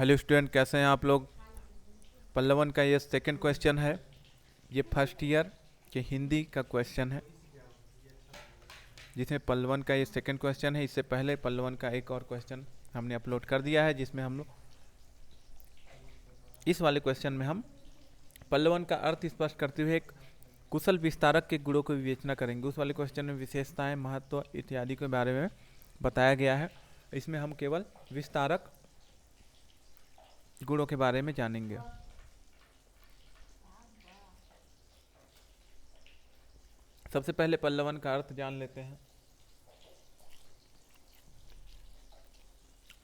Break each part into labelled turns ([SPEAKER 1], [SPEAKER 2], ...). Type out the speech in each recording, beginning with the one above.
[SPEAKER 1] Hello student, कैसे हैं आप लोग। पल्लवन का ये सेकंड क्वेश्चन है। ये फर्स्ट ईयर के हिंदी का क्वेश्चन है, जिसमें पल्लवन का ये सेकंड क्वेश्चन है। इससे पहले पल्लवन का एक और क्वेश्चन हमने अपलोड कर दिया है, जिसमें हम लोग इस वाले क्वेश्चन में हम पल्लवन का अर्थ स्पष्ट करते हुए एक कुशल विस्तारक के गुणों को विवेचना करेंगे। उस वाले क्वेश्चन में विशेषताएं, महत्व इत्यादि के बारे में बताया गया है। इसमें हम केवल विस्तारक गुणों के बारे में जानेंगे। सबसे पहले पल्लवन का अर्थ जान लेते हैं।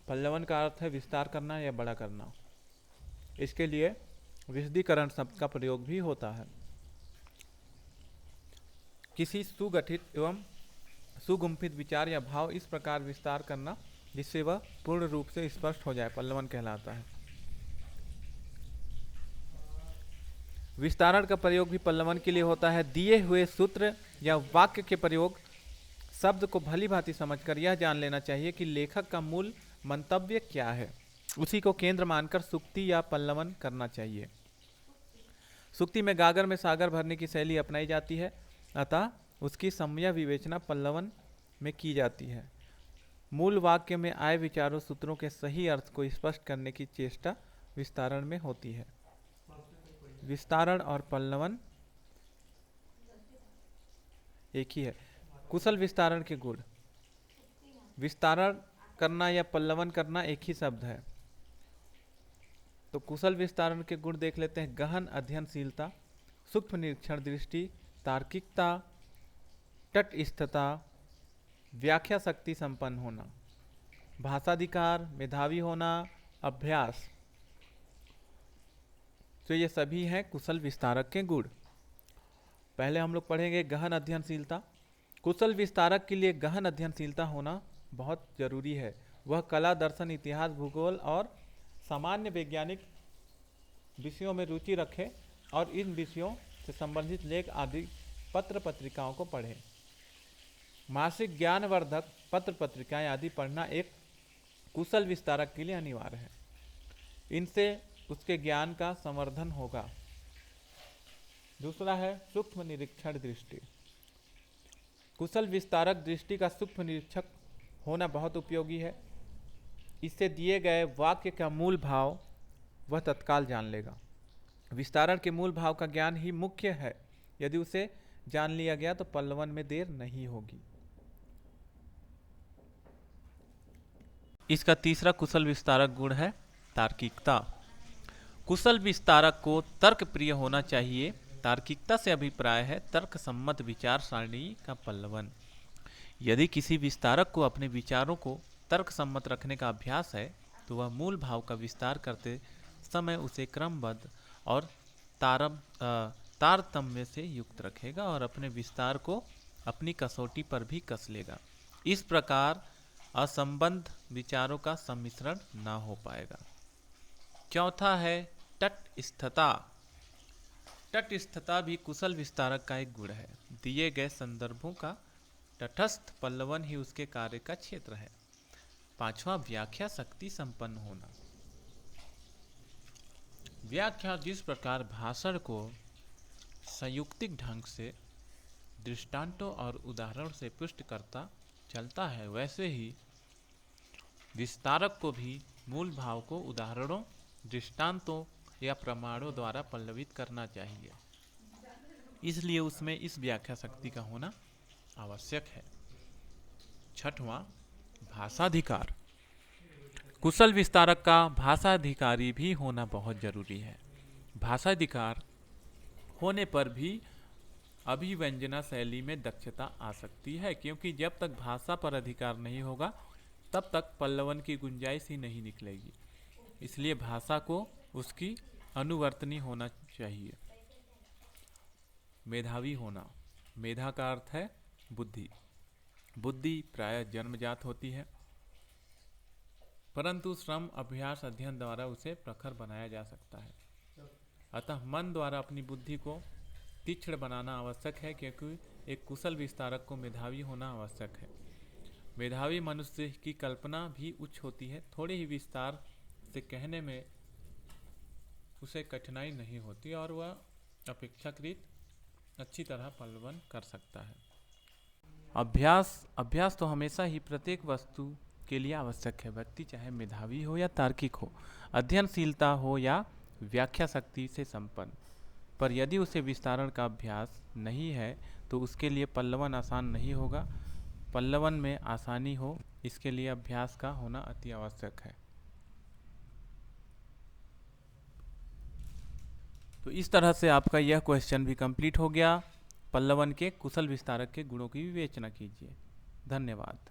[SPEAKER 1] पल्लवन का अर्थ है विस्तार करना या बड़ा करना। इसके लिए विशदीकरण शब्द का प्रयोग भी होता है। किसी सुगठित एवं सुगुम्फित विचार या भाव इस प्रकार विस्तार करना जिससे वह पूर्ण रूप से स्पष्ट हो जाए, पल्लवन कहलाता है। विस्तारण का प्रयोग भी पल्लवन के लिए होता है। दिए हुए सूत्र या वाक्य के प्रयोग शब्द को भली भांति समझकर यह जान लेना चाहिए कि लेखक का मूल मंतव्य क्या है। उसी को केंद्र मानकर सूक्ति या पल्लवन करना चाहिए। सूक्ति में गागर में सागर भरने की शैली अपनाई जाती है, अतः उसकी सम्यक विवेचना पल्लवन में की जाती है। मूल वाक्य में आए विचारों सूत्रों के सही अर्थ को स्पष्ट करने की चेष्टा विस्तारण में होती है। विस्तारण और पल्लवन एक ही है। कुशल विस्तारण के गुण। विस्तारण करना या पल्लवन करना एक ही शब्द है। तो कुशल विस्तारण के गुण देख लेते हैं। गहन अध्ययनशीलता, सूक्ष्म निरीक्षण दृष्टि, तार्किकता, तटस्थता, व्याख्या शक्ति संपन्न होना, भाषाधिकार, मेधावी होना, अभ्यास। तो ये सभी हैं कुशल विस्तारक के गुण। पहले हम लोग पढ़ेंगे गहन अध्ययनशीलता। कुशल विस्तारक के लिए गहन अध्ययनशीलता होना बहुत जरूरी है। वह कला, दर्शन, इतिहास, भूगोल और सामान्य वैज्ञानिक विषयों में रुचि रखे और इन विषयों से संबंधित लेख आदि पत्र पत्रिकाओं को पढ़े। मासिक ज्ञानवर्धक पत्र पत्रिकाएं आदि पढ़ना एक कुशल विस्तारक के लिए अनिवार्य है। इनसे उसके ज्ञान का संवर्धन होगा। दूसरा है सूक्ष्म निरीक्षण दृष्टि। कुशल विस्तारक दृष्टि का सूक्ष्म निरीक्षक होना बहुत उपयोगी है। इससे दिए गए वाक्य का मूल भाव वह तत्काल जान लेगा। विस्तारण के मूल भाव का ज्ञान ही मुख्य है। यदि उसे जान लिया गया तो पल्लवन में देर नहीं होगी। इसका तीसरा कुशल विस्तारक गुण है तार्किकता। कुशल विस्तारक को तर्क प्रिय होना चाहिए। तार्किकता से अभिप्राय है तर्क सम्मत विचार सारणी का पल्लवन। यदि किसी विस्तारक को अपने विचारों को तर्क सम्मत रखने का अभ्यास है तो वह मूल भाव का विस्तार करते समय उसे क्रमबद्ध और तारतम्य से युक्त रखेगा और अपने विस्तार को अपनी कसौटी पर भी कस लेगा। इस प्रकार असंबद्ध विचारों का सम्मिश्रण न हो पाएगा। चौथा है तटस्थता। तटस्थता भी कुशल विस्तारक का एक गुण है। दिए गए संदर्भों का तटस्थ पल्लवन ही उसके कार्य का क्षेत्र है। पांचवा व्याख्या शक्ति संपन्न होना। व्याख्या जिस प्रकार भाषण को संयुक्तिक ढंग से दृष्टांतों और उदाहरण से पुष्ट करता चलता है, वैसे ही विस्तारक को भी मूल भाव को उदाहरणों, दृष्टांतों या प्रमाणों द्वारा पल्लवित करना चाहिए। इसलिए उसमें इस व्याख्या शक्ति का होना आवश्यक है। छठवां भाषाधिकार। कुशल विस्तारक का भाषाधिकारी भी होना बहुत जरूरी है। भाषाधिकार होने पर भी अभिव्यंजना शैली में दक्षता आ सकती है, क्योंकि जब तक भाषा पर अधिकार नहीं होगा तब तक पल्लवन की गुंजाइश ही नहीं निकलेगी। इसलिए भाषा को उसकी अनुवर्तनी होना चाहिए। मेधावी होना। मेधा का अर्थ है बुद्धि। बुद्धि प्रायः जन्मजात होती है, परंतु श्रम, अभ्यास, अध्ययन द्वारा उसे प्रखर बनाया जा सकता है। अतः मन द्वारा अपनी बुद्धि को तीक्ष्ण बनाना आवश्यक है, क्योंकि एक कुशल विस्तारक को मेधावी होना आवश्यक है। मेधावी मनुष्य की कल्पना भी उच्च होती है। थोड़े ही विस्तार से कहने में उसे कठिनाई नहीं होती और वह अपेक्षाकृत अच्छी तरह पल्लवन कर सकता है। अभ्यास तो हमेशा ही प्रत्येक वस्तु के लिए आवश्यक है, व्यक्ति चाहे मेधावी हो या तार्किक हो, अध्ययनशीलता हो या व्याख्या शक्ति से संपन्न, पर यदि उसे विस्तारण का अभ्यास नहीं है तो उसके लिए पल्लवन आसान नहीं होगा। पल्लवन में आसानी हो, इसके लिए अभ्यास का होना अति आवश्यक है। तो इस तरह से आपका यह क्वेश्चन भी कंप्लीट हो गया। पल्लवन के कुशल विस्तारक के गुणों की विवेचना कीजिए। धन्यवाद।